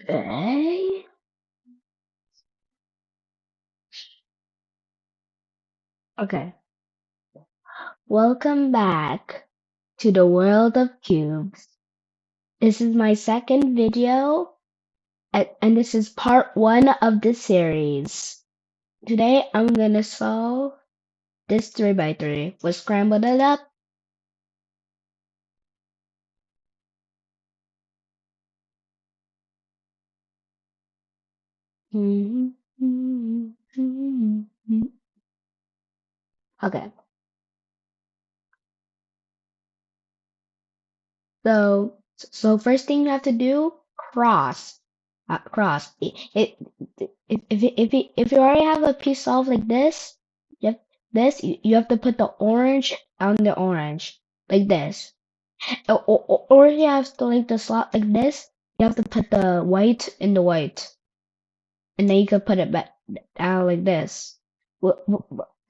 Okay. Okay. Welcome back to the world of cubes. This is my second video, and this is part one of the series. Today I'm gonna solve this 3 by 3. We'll scramble it up. Okay, so first thing you have to do, cross. Cross. If you already have a piece solved like this, you have you have to put the orange on the orange like this. Or you have to like the slot like this. You have to put the white in the white, and then you can put it back down like this. But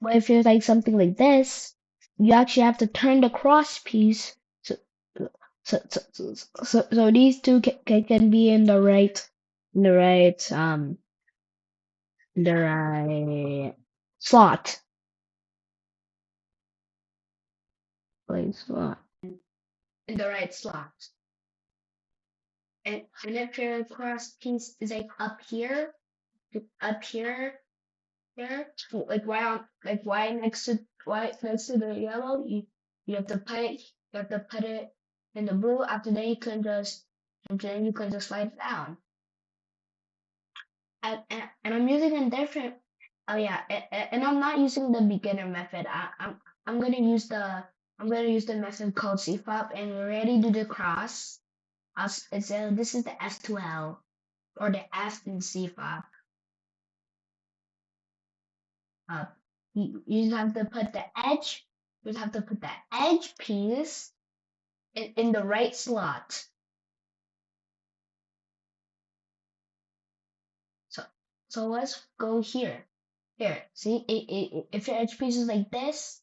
if it's like something like this, you actually have to turn the cross piece so so these two can be in the right slot, like slot in the right slot. And if your cross piece is up here, like right next to the yellow, you have to put it in the blue. After then you can just slide it down. And I'm using a different. Oh yeah, and I'm not using the beginner method. I'm gonna use the method called CFOP, and we already do the cross. This is the S2L or the F in CFOP. You just have to put the edge. You just have to put the edge piece in the right slot. So so let's go here. Here, see, if your edge piece is like this,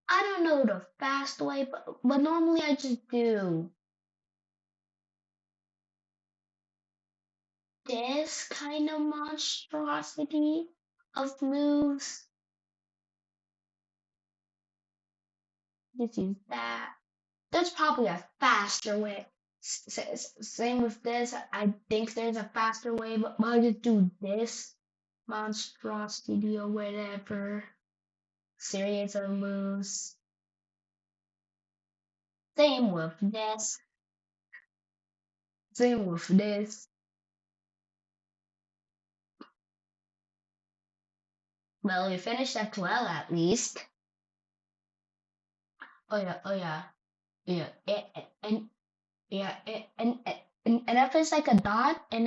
I don't know the fast way, but normally I just do this kind of monstrosity of moves. This is that. There's probably a faster way. Same with this. I think there's a faster way, but I'll just do this monstrosity or whatever series of moves. Same with this. Same with this. Well, we finished that well at least. Oh yeah, oh yeah, yeah. And yeah, and if it's like a dot, you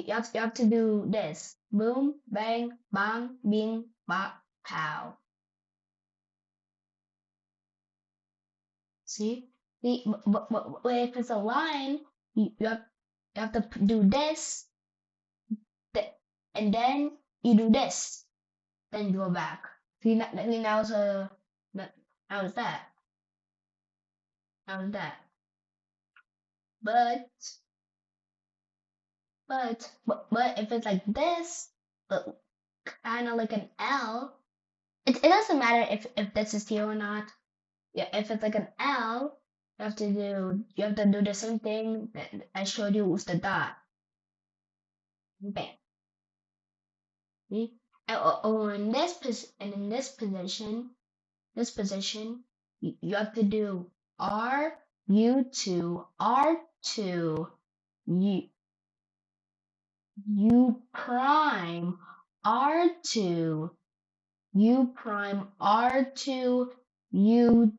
have to do this. Boom, bang, bang, bing, bop, pow. See? See, but if it's a line, you have to do this, and then you do this, then you go back. See, now it's a, now it's that, now it's that. But, but if it's like this, kind of like an L, it doesn't matter if this is here or not. Yeah, if it's like an L, you have to do the same thing that I showed you with the dot. Bam. See? Or in in this position, you have to do R2, U U prime R2, U prime R2, U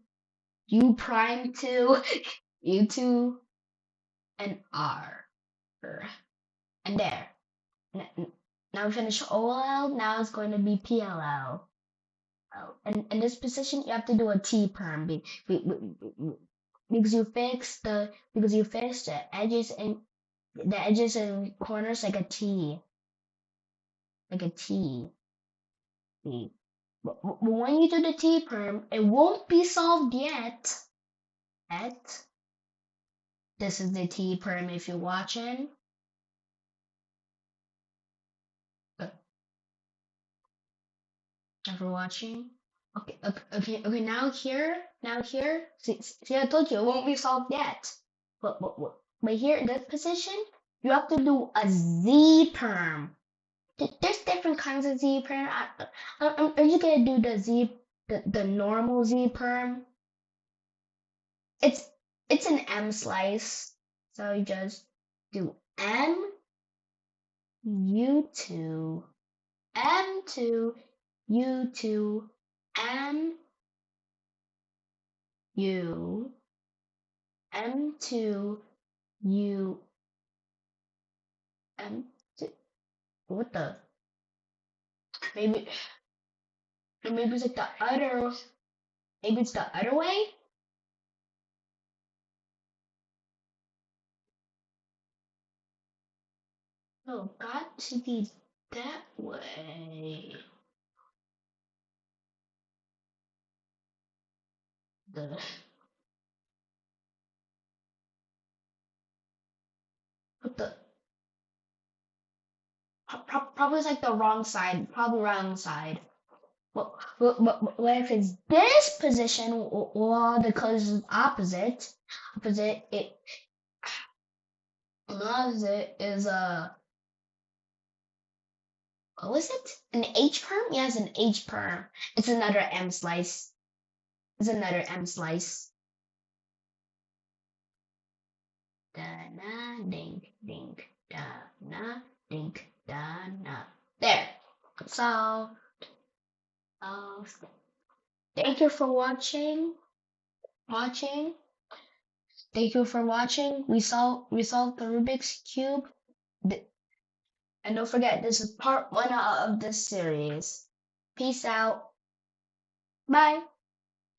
prime 2, U2, and R. And there. Now we finish OLL, now it's going to be PLL. Oh, and in this position, you have to do a T perm because you fix the edges and corners like a T, like a T. See? But when you do the T perm, it won't be solved yet. Yet. This is the T perm if you're watching. Uh, If you're watching. Okay. Now here. See, I told you it won't be solved yet. But here in this position, you have to do a Z perm. There's different kinds of Z perm. I'm just gonna do the normal Z perm. It's it's an M slice, so you just do M U2 M2 U2 M U M2 U M2. What the? Maybe maybe it's like the other. Maybe it's the other way. Oh, got to be that way. The what the? Probably like the wrong side. Probably wrong side. What if it's this position or the colors is opposite? Opposite it. Opposite is a. What was it? An H perm? Yeah, it's an H perm. It's another M slice. It's another M slice. Da na ding ding da na ding da na. There. So, uh, thank you for watching. Watching. Thank you for watching. We solved the Rubik's cube. And don't forget, this is part one of this series. Peace out. Bye.